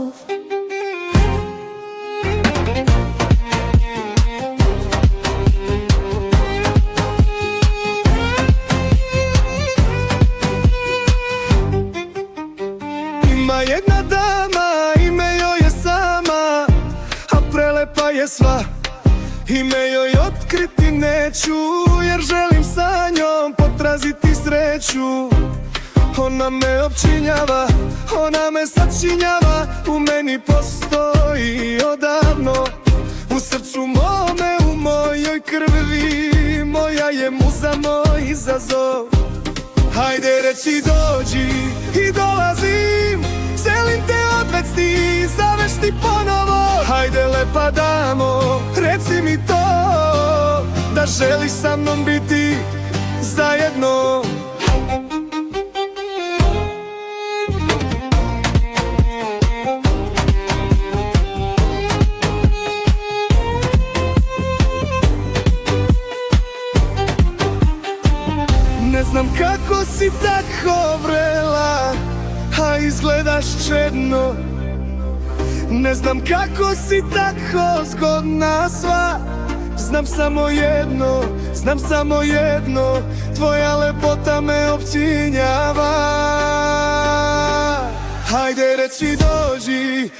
zov. Ima jedna dama, ime joj je sama, a prelepa je sva. Ime joj otkriti neću, jer želim sa njom potraziti sreću. Ona me opčinjava, ona me sačinjava, u meni postoji odavno. U srcu mome, u mojoj krvi, moja je muza, moj izazov. Hajde reci dođi i dolazim, želim te odvesti, zavesti ponovo. Hajde lepa damo, reci mi to, da želiš sa mnom biti zajedno. Ne znam kako si tako vrela, a izgledaš čedno. Ne znam kako si tako zgodna sva. Znam samo jedno, tvoja lepota me opčinjava. Hajde reci dođi